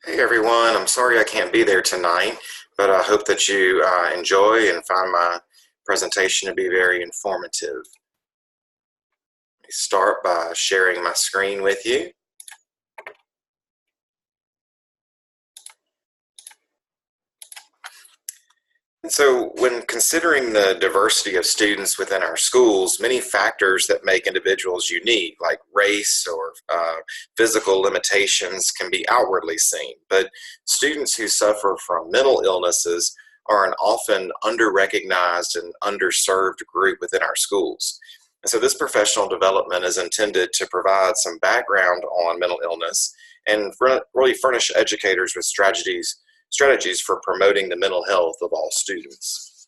Hey everyone, I'm sorry I can't be there tonight, but I hope that you enjoy and find my presentation to be very informative. Let me start by sharing my screen with you. And so when considering the diversity of students within our schools, many factors that make individuals unique, like race or physical limitations, can be outwardly seen. But students who suffer from mental illnesses are an often under-recognized and underserved group within our schools. And so this professional development is intended to provide some background on mental illness and really furnish educators with strategies for promoting the mental health of all students.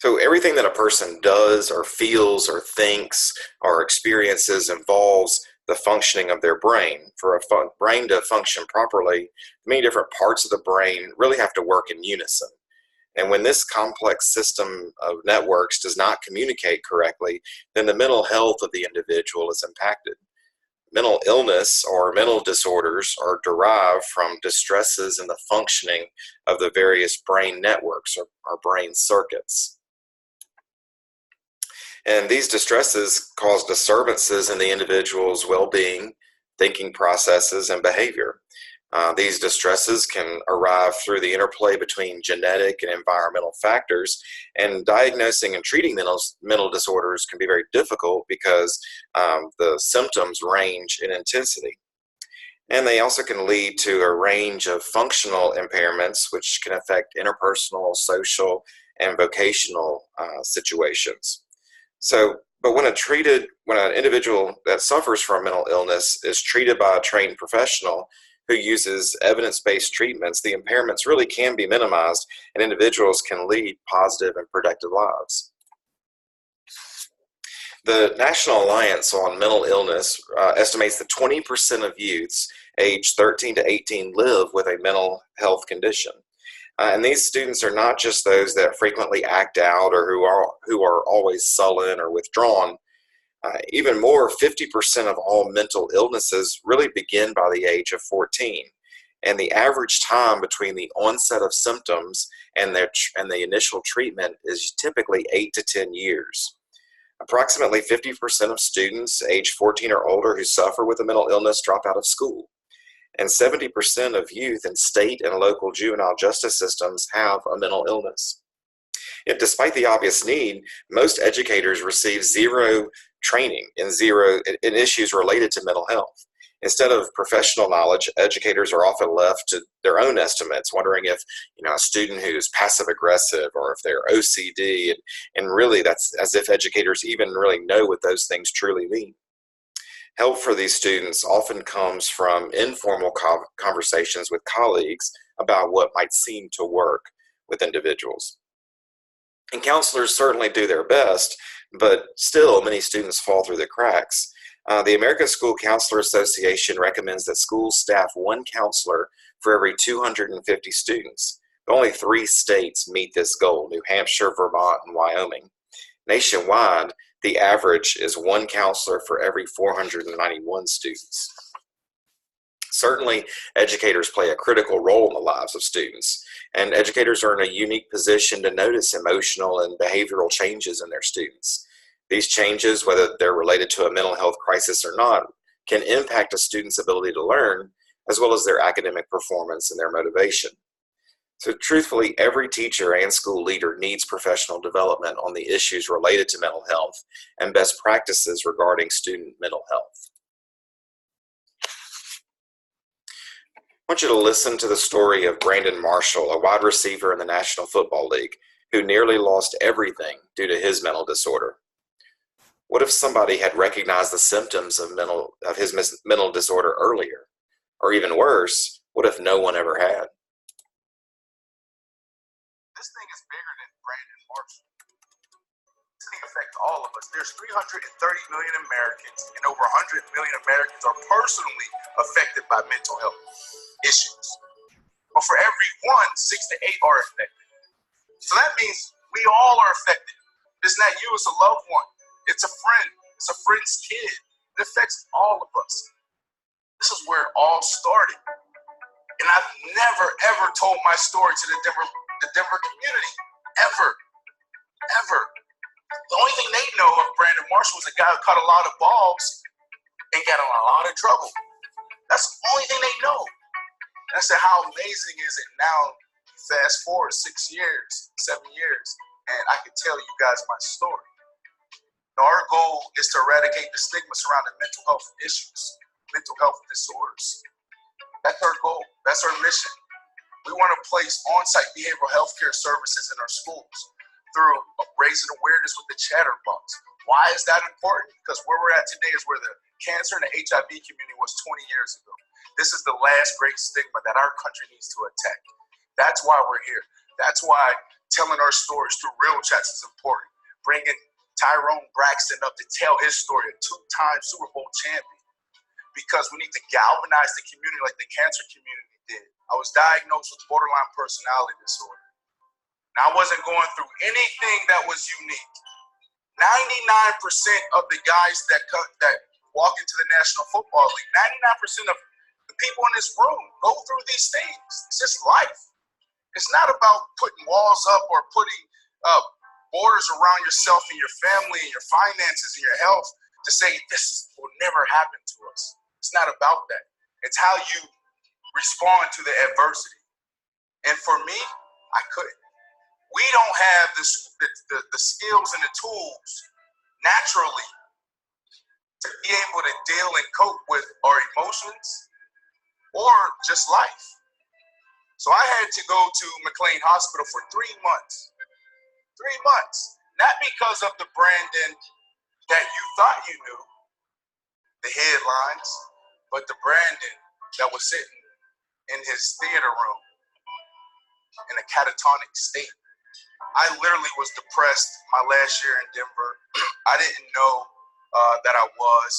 So everything that a person does or feels or thinks or experiences involves the functioning of their brain. For a brain to function properly, many different parts of the brain really have to work in unison. And when this complex system of networks does not communicate correctly, then the mental health of the individual is impacted. Mental illness or mental disorders are derived from distresses in the functioning of the various brain networks or brain circuits. And these distresses cause disturbances in the individual's well-being, thinking processes, and behavior. These distresses can arrive through the interplay between genetic and environmental factors, and diagnosing and treating mental disorders can be very difficult because the symptoms range in intensity. And they also can lead to a range of functional impairments, which can affect interpersonal, social, and vocational situations. But when an individual that suffers from mental illness is treated by a trained professional who uses evidence-based treatments, the impairments really can be minimized and individuals can lead positive and productive lives. The National Alliance on Mental Illness estimates that 20% of youths aged 13 to 18 live with a mental health condition. And these students are not just those that frequently act out or who are always sullen or withdrawn. Even more, 50% of all mental illnesses really begin by the age of 14. And the average time between the onset of symptoms and the initial treatment is typically 8 to 10 years. Approximately 50% of students age 14 or older who suffer with a mental illness drop out of school. And 70% of youth in state and local juvenile justice systems have a mental illness. Yet despite the obvious need, most educators receive zero training in issues related to mental health. Instead of professional knowledge, educators are often left to their own estimates, wondering if a student who's passive aggressive or if they're OCD, and really that's as if educators even really know what those things truly mean. Help for these students often comes from informal conversations with colleagues about what might seem to work with individuals. And counselors certainly do their best, but still many students fall through the cracks. The American School Counselor Association recommends that schools staff one counselor for every 250 students. Only 3 states meet this goal: New Hampshire, Vermont, and Wyoming. Nationwide, the average is one counselor for every 491 students. Certainly, educators play a critical role in the lives of students, and educators are in a unique position to notice emotional and behavioral changes in their students. These changes, whether they're related to a mental health crisis or not, can impact a student's ability to learn, as well as their academic performance and their motivation. So truthfully, every teacher and school leader needs professional development on the issues related to mental health and best practices regarding student mental health. I want you to listen to the story of Brandon Marshall, a wide receiver in the National Football League, who nearly lost everything due to his mental disorder. What if somebody had recognized the symptoms of his mental disorder earlier? Or even worse, what if no one ever had? This thing is bigger than Brandon Marshall. This thing affects all of us. There's 330 million Americans, and over 100 million Americans are personally affected by mental health issues. But for every 6 to 8 are affected. So that means we all are affected. It's not you, it's a loved one. It's a friend. It's a friend's kid. It affects all of us. This is where it all started. And I've never, ever told my story to the Denver community. Ever. Ever. The only thing they know of Brandon Marshall was a guy who caught a lot of balls and got in a lot of trouble. That's the only thing they know. And I said, how amazing is it now, fast forward 6 years, 7 years, and I can tell you guys my story. Now, our goal is to eradicate the stigma surrounding mental health issues, mental health disorders. That's our goal. That's our mission. We want to place on-site behavioral health care services in our schools through raising awareness with the chatterbox. Why is that important? Because where we're at today is where the cancer and the HIV community was 20 years ago. This is the last great stigma that our country needs to attack. That's why we're here. That's why telling our stories through real chats is important. Bringing Tyrone Braxton up to tell his story, a 2-time Super Bowl champion. Because we need to galvanize the community like the cancer community did. I was diagnosed with borderline personality disorder. Now, I wasn't going through anything that was unique. 99% of the guys that walk into the National Football League, 99% of the people in this room go through these things. It's just life. It's not about putting walls up or putting borders around yourself and your family and your finances and your health to say this will never happen to us. It's not about that. It's how you respond to the adversity. And for me, I couldn't. We don't have the skills and the tools naturally to be able to deal and cope with our emotions or just life. So I had to go to McLean Hospital for 3 months. 3 months. Not because of the Brandon that you thought you knew, the headlines, but the Brandon that was sitting in his theater room in a catatonic state. I literally was depressed my last year in Denver. I didn't know that I was.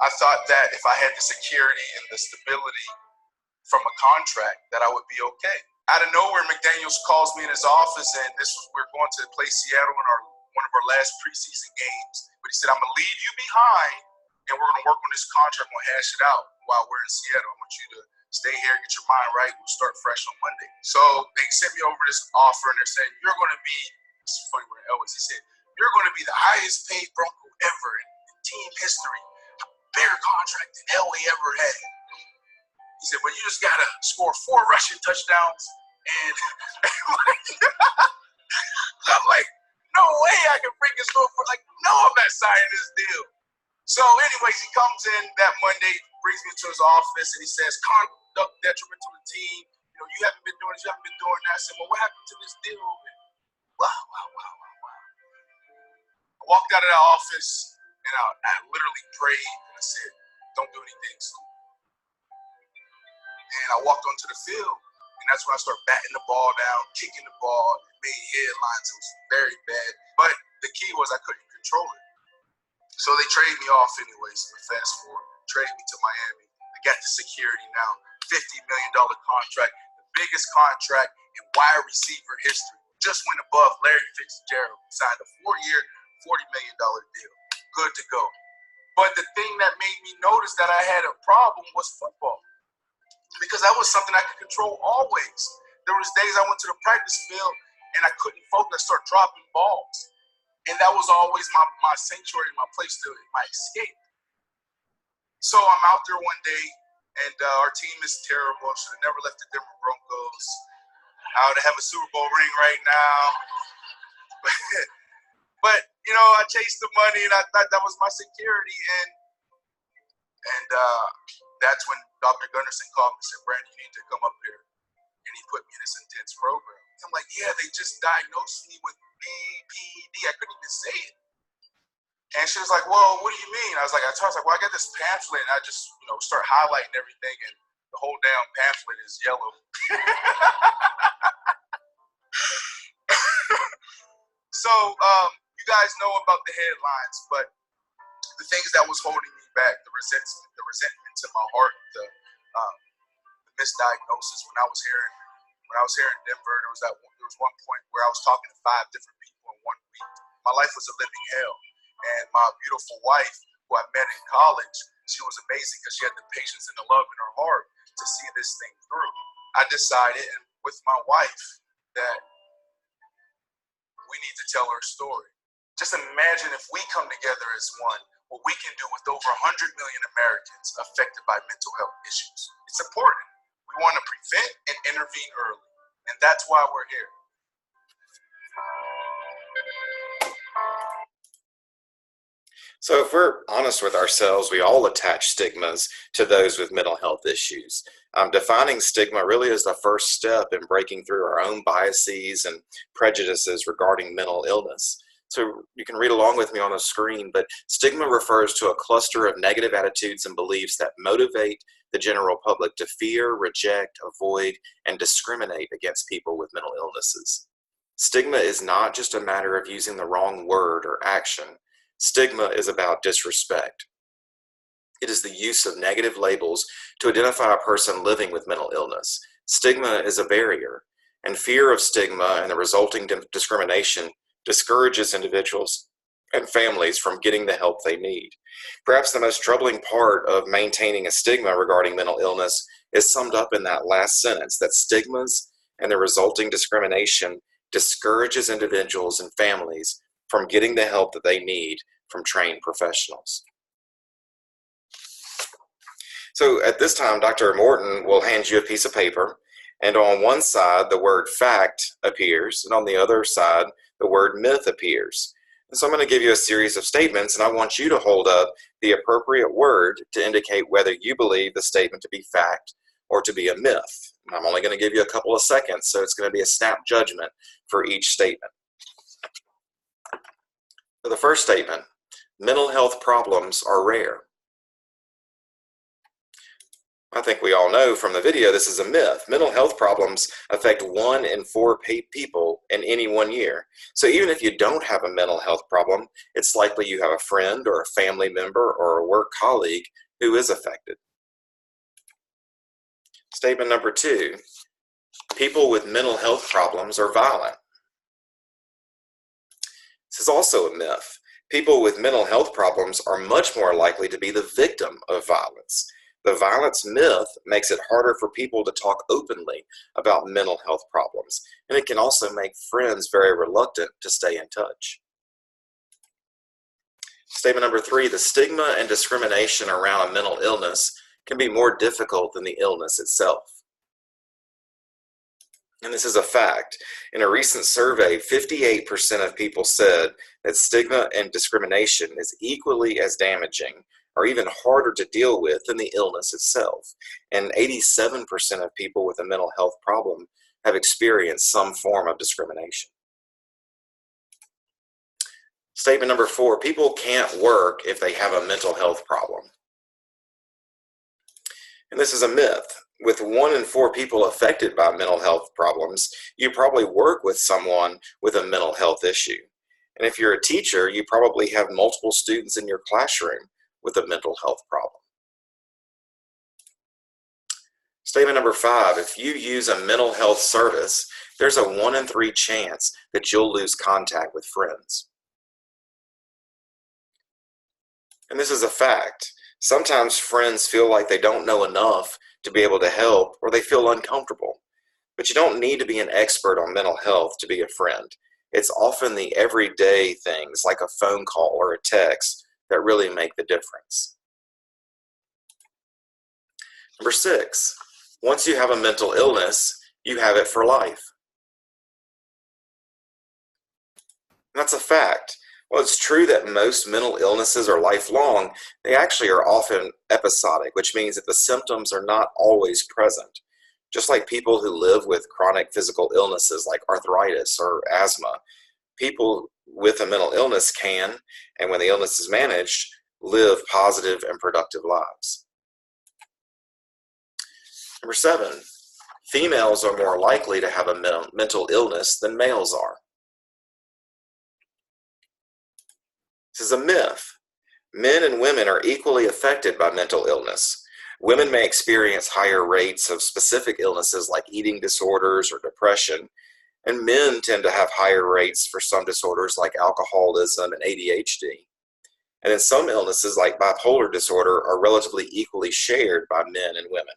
I thought that if I had the security and the stability from a contract that I would be okay. Out of nowhere, McDaniels calls me in his office, and we're going to play Seattle in one of our last preseason games. But he said, I'm going to leave you behind, and we're going to work on this contract. We'll hash it out while we're in Seattle. I want you to stay here, get your mind right. We'll start fresh on Monday. So they sent me over this offer, and they're saying, you're going to be, it's funny where Elvis, he said, you're going to be the highest paid Bronco ever in team history. Bigger contract than Elway ever had. He said, but you just got to score 4 rushing touchdowns. And I'm like, no way I can bring this over. Like, no, I'm not signing this deal. So anyways, he comes in that Monday, brings me to his office, and he says, conduct detriment to the team. You know, you haven't been doing this, you haven't been doing that. I said, well, what happened to this deal? And wow. I walked out of that office, and I literally prayed, and I said, don't do anything stupid. And I walked onto the field, and that's when I started batting the ball down, kicking the ball, made headlines. It was very bad. But the key was I couldn't control it. So they traded me off anyways. Fast forward, traded me to Miami. I got the security now, $50 million contract, the biggest contract in wide receiver history. Just went above Larry Fitzgerald, signed a 4-year, $40 million deal. Good to go. But the thing that made me notice that I had a problem was football. Because that was something I could control always. There was days I went to the practice field and I couldn't focus. I started dropping balls. And that was always my sanctuary, my place my escape. So I'm out there one day, and our team is terrible. I should have never left the Denver Broncos. I would have a Super Bowl ring right now. But, you know, I chased the money, and I thought that was my security. And that's when Dr. Gunderson called me and said, Brandon, you need to come up here. And he put me in this intense program. I'm like, yeah, they just diagnosed me with BPD. I couldn't even say it. And she was like, well, what do you mean? I was like, I got this pamphlet, and I just, start highlighting everything, and the whole damn pamphlet is yellow. So, you guys know about the headlines, but the things that was holding me back, the resentment to my heart, the misdiagnosis. When I was here in Denver, there was one point where I was talking to 5 different people in 1 week. My life was a living hell, and my beautiful wife who I met in college. She was amazing because she had the patience and the love in her heart to see this thing through. I decided, and with my wife, that we need to tell her story. Just imagine if we come together as one, what we can do with over 100 million Americans affected by mental health issues. It's important. We want to prevent and intervene early, and that's why we're here. So if we're honest with ourselves, we all attach stigmas to those with mental health issues. Defining stigma really is the first step in breaking through our own biases and prejudices regarding mental illness. So you can read along with me on the screen, but stigma refers to a cluster of negative attitudes and beliefs that motivate the general public to fear, reject, avoid, and discriminate against people with mental illnesses. Stigma is not just a matter of using the wrong word or action. Stigma is about disrespect. It is the use of negative labels to identify a person living with mental illness. Stigma is a barrier, and fear of stigma and the resulting discrimination discourages individuals and families from getting the help they need. Perhaps the most troubling part of maintaining a stigma regarding mental illness is summed up in that last sentence, that stigmas and the resulting discrimination discourages individuals and families from getting the help that they need from trained professionals. So at this time, Dr. Morton will hand you a piece of paper, and on one side the word fact appears, and on the other side the word myth appears. And so I'm going to give you a series of statements, and I want you to hold up the appropriate word to indicate whether you believe the statement to be fact or to be a myth. And I'm only going to give you a couple of seconds, so it's going to be a snap judgment for each statement. So the first statement, mental health problems are rare. I think we all know from the video this is a myth. Mental health problems affect 1 in 4 people in any 1 year. So even if you don't have a mental health problem, it's likely you have a friend or a family member or a work colleague who is affected. Statement number 2, people with mental health problems are violent. This is also a myth. People with mental health problems are much more likely to be the victim of violence. The violence myth makes it harder for people to talk openly about mental health problems, and it can also make friends very reluctant to stay in touch. Statement number 3, the stigma and discrimination around a mental illness can be more difficult than the illness itself. And this is a fact. In a recent survey, 58% of people said that stigma and discrimination is equally as damaging or even harder to deal with than the illness itself. And 87% of people with a mental health problem have experienced some form of discrimination. Statement number 4, people can't work if they have a mental health problem. And this is a myth. With 1 in 4 people affected by mental health problems, you probably work with someone with a mental health issue. And if you're a teacher, you probably have multiple students in your classroom with a mental health problem. Statement number 5, if you use a mental health service, there's a 1 in 3 chance that you'll lose contact with friends. And this is a fact. Sometimes friends feel like they don't know enough to be able to help, or they feel uncomfortable. But you don't need to be an expert on mental health to be a friend. It's often the everyday things like a phone call or a text that really make the difference. Number 6, once you have a mental illness, you have it for life. And that's a fact. Well, it's true that most mental illnesses are lifelong. They actually are often episodic, which means that the symptoms are not always present. Just like people who live with chronic physical illnesses like arthritis or asthma, people with a mental illness can, and when the illness is managed, live positive and productive lives. Number 7, females are more likely to have a mental illness than males are. This is a myth. Men and women are equally affected by mental illness. Women may experience higher rates of specific illnesses like eating disorders or depression, and men tend to have higher rates for some disorders like alcoholism and ADHD. And then some illnesses like bipolar disorder are relatively equally shared by men and women.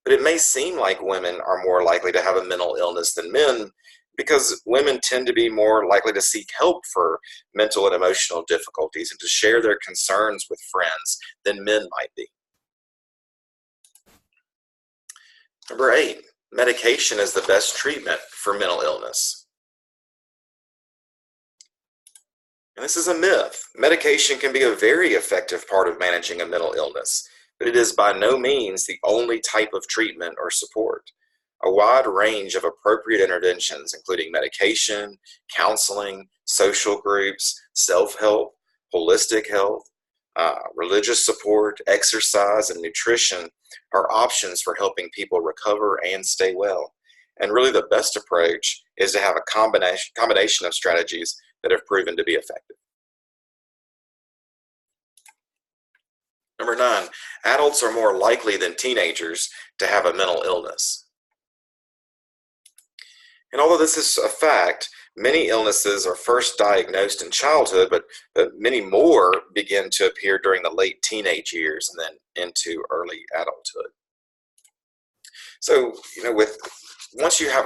But it may seem like women are more likely to have a mental illness than men because women tend to be more likely to seek help for mental and emotional difficulties and to share their concerns with friends than men might be. Number 8, medication is the best treatment for mental illness. And this is a myth. Medication can be a very effective part of managing a mental illness, but it is by no means the only type of treatment or support. A wide range of appropriate interventions, including medication, counseling, social groups, self-help, holistic health, religious support, exercise, and nutrition are options for helping people recover and stay well. And really the best approach is to have a combination of strategies that have proven to be effective. Number 9, adults are more likely than teenagers to have a mental illness. And although this is a fact, many illnesses are first diagnosed in childhood, but many more begin to appear during the late teenage years and then into early adulthood. So, once you have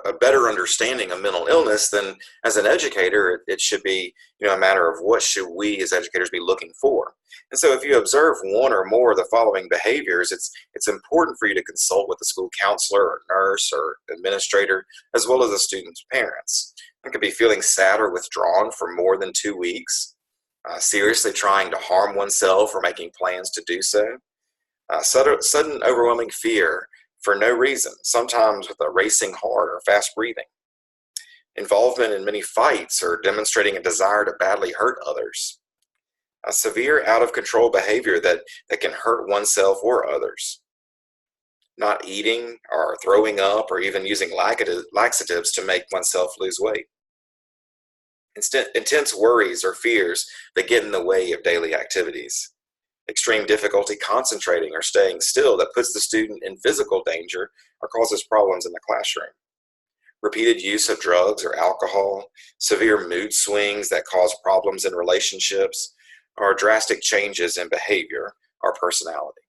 a better understanding of mental illness, then as an educator, it should be a matter of what should we as educators be looking for. And so if you observe one or more of the following behaviors, it's important for you to consult with a school counselor or nurse or administrator, as well as the student's parents. It could be feeling sad or withdrawn for more than 2 weeks, seriously trying to harm oneself or making plans to do so, sudden overwhelming fear for no reason, sometimes with a racing heart or fast breathing, involvement in many fights or demonstrating a desire to badly hurt others, a severe out-of-control behavior that can hurt oneself or others, not eating or throwing up or even using laxatives to make oneself lose weight, intense worries or fears that get in the way of daily activities, extreme difficulty concentrating or staying still that puts the student in physical danger or causes problems in the classroom, repeated use of drugs or alcohol, severe mood swings that cause problems in relationships, or drastic changes in behavior or personality.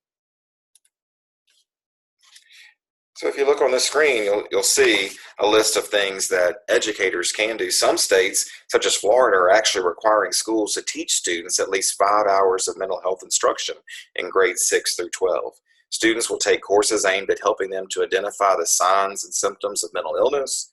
So if you look on the screen, you'll see a list of things that educators can do. Some states, such as Florida, are actually requiring schools to teach students at least 5 hours of mental health instruction in grades 6 through 12. Students will take courses aimed at helping them to identify the signs and symptoms of mental illness,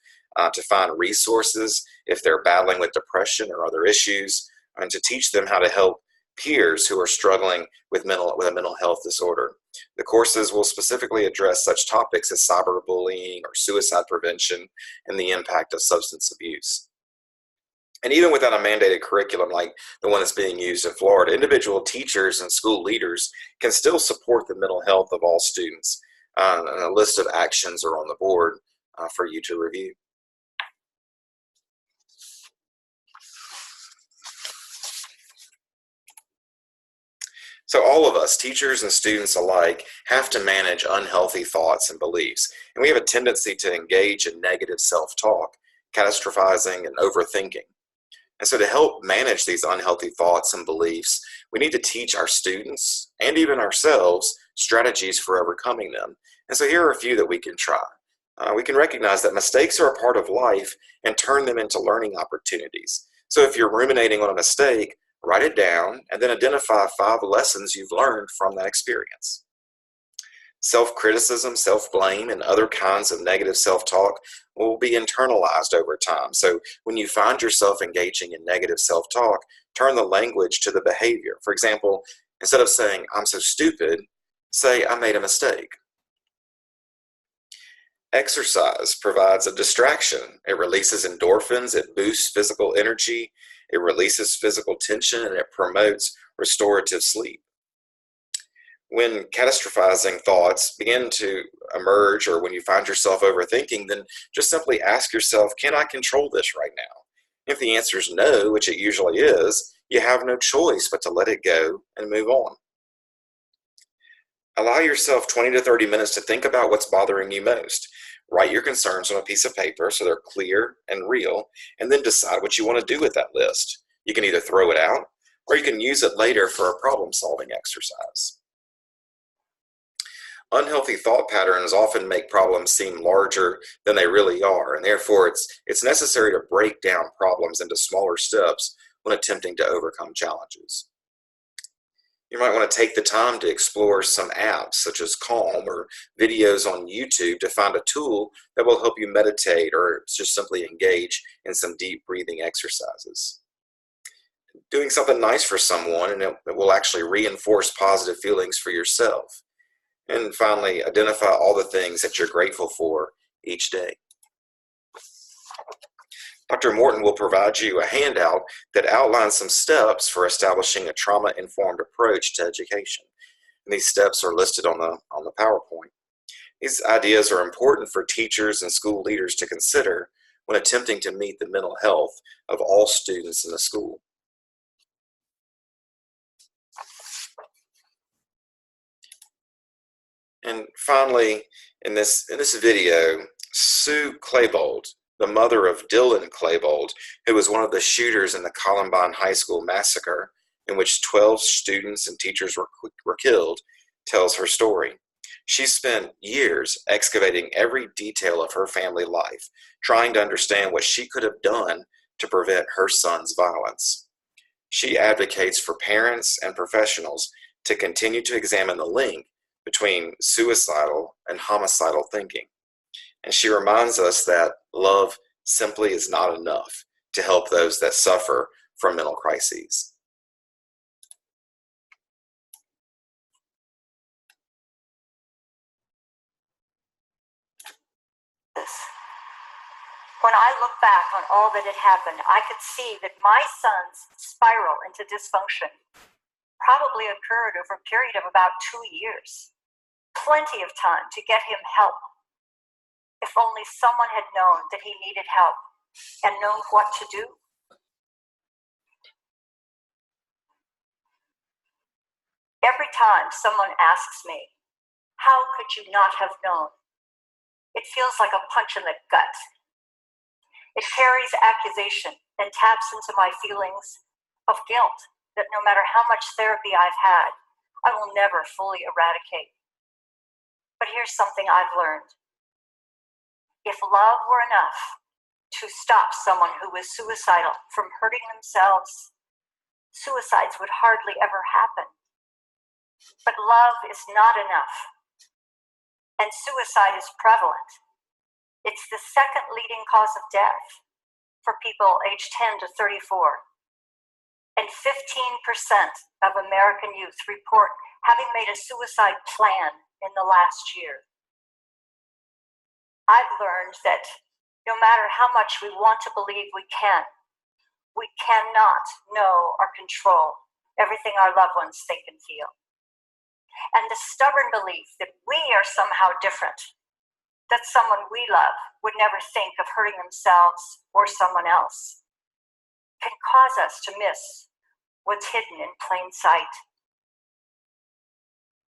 to find resources if they're battling with depression or other issues, and to teach them how to help peers who are struggling with a mental health disorder. The courses will specifically address such topics as cyberbullying or suicide prevention and the impact of substance abuse. And even without a mandated curriculum like the one that's being used in Florida, individual teachers and school leaders can still support the mental health of all students. And a list of actions are on the board for you to review. So all of us, teachers and students alike, have to manage unhealthy thoughts and beliefs. And we have a tendency to engage in negative self-talk, catastrophizing, and overthinking. And so to help manage these unhealthy thoughts and beliefs, we need to teach our students and even ourselves strategies for overcoming them. And so here are a few that we can try. We can recognize that mistakes are a part of life and turn them into learning opportunities. So if you're ruminating on a mistake, write it down and then identify 5 lessons you've learned from that experience. Self-criticism, self-blame, and other kinds of negative self-talk will be internalized over time. So when you find yourself engaging in negative self-talk, turn the language to the behavior. For example, instead of saying, "I'm so stupid," say, "I made a mistake." Exercise provides a distraction. It releases endorphins, it boosts physical energy, it releases physical tension, and it promotes restorative sleep. When catastrophizing thoughts begin to emerge, or when you find yourself overthinking, then just simply ask yourself, can I control this right now? If the answer is no, which it usually is, you have no choice but to let it go and move on. Allow yourself 20 to 30 minutes to think about what's bothering you most. Write your concerns on a piece of paper so they're clear and real, and then decide what you want to do with that list. You can either throw it out, or you can use it later for a problem-solving exercise. Unhealthy thought patterns often make problems seem larger than they really are, and therefore it's necessary to break down problems into smaller steps when attempting to overcome challenges. You might want to take the time to explore some apps such as Calm or videos on YouTube to find a tool that will help you meditate or just simply engage in some deep breathing exercises. Doing something nice for someone, and it will actually reinforce positive feelings for yourself. And finally, identify all the things that you're grateful for each day. Dr. Morton will provide you a handout that outlines some steps for establishing a trauma-informed approach to education. And these steps are listed on the PowerPoint. These ideas are important for teachers and school leaders to consider when attempting to meet the mental health of all students in the school. And finally, in this video, Sue Klebold, the mother of Dylan Klebold, who was one of the shooters in the Columbine High School massacre, in which 12 students and teachers were killed, tells her story. She spent years excavating every detail of her family life, trying to understand what she could have done to prevent her son's violence. She advocates for parents and professionals to continue to examine the link between suicidal and homicidal thinking. And she reminds us that love simply is not enough to help those that suffer from mental crises. When I look back on all that had happened, I could see that my son's spiral into dysfunction probably occurred over a period of about 2 years. Plenty of time to get him help. If only someone had known that he needed help and known what to do. Every time someone asks me, how could you not have known? It feels like a punch in the gut. It carries accusation and taps into my feelings of guilt that no matter how much therapy I've had, I will never fully eradicate. But here's something I've learned. If love were enough to stop someone who is suicidal from hurting themselves, suicides would hardly ever happen. But love is not enough, and suicide is prevalent. It's the second leading cause of death for people aged 10 to 34. And 15% of American youth report having made a suicide plan in the last year. I've learned that no matter how much we want to believe we cannot know or control everything our loved ones think and feel. And the stubborn belief that we are somehow different, that someone we love would never think of hurting themselves or someone else, can cause us to miss what's hidden in plain sight.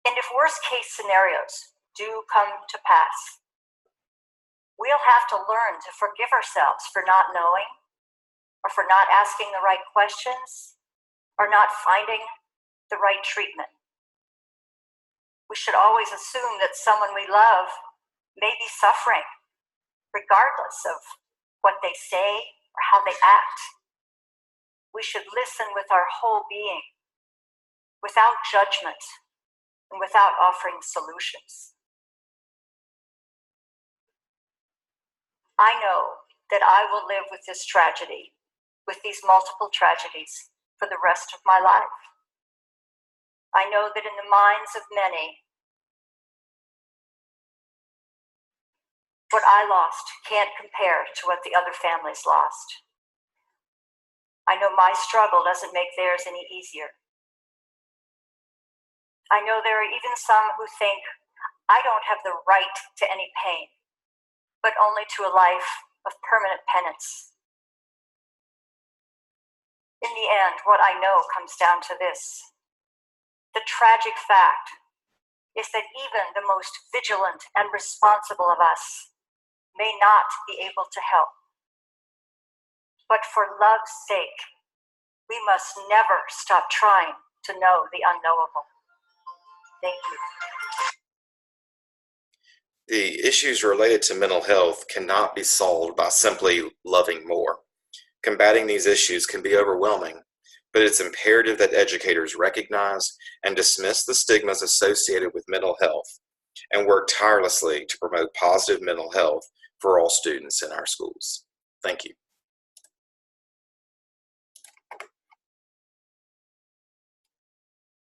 And if worst case scenarios do come to pass, we'll have to learn to forgive ourselves for not knowing, or for not asking the right questions, or not finding the right treatment. We should always assume that someone we love may be suffering, regardless of what they say or how they act. We should listen with our whole being, without judgment, and without offering solutions. I know that I will live with this tragedy, with these multiple tragedies, for the rest of my life. I know that in the minds of many, what I lost can't compare to what the other families lost. I know my struggle doesn't make theirs any easier. I know there are even some who think I don't have the right to any pain, but only to a life of permanent penance. In the end, what I know comes down to this. The tragic fact is that even the most vigilant and responsible of us may not be able to help. But for love's sake, We must never stop trying to know the unknowable. Thank you. The issues related to mental health cannot be solved by simply loving more. Combating these issues can be overwhelming, but it's imperative that educators recognize and dismiss the stigmas associated with mental health and work tirelessly to promote positive mental health for all students in our schools. Thank you.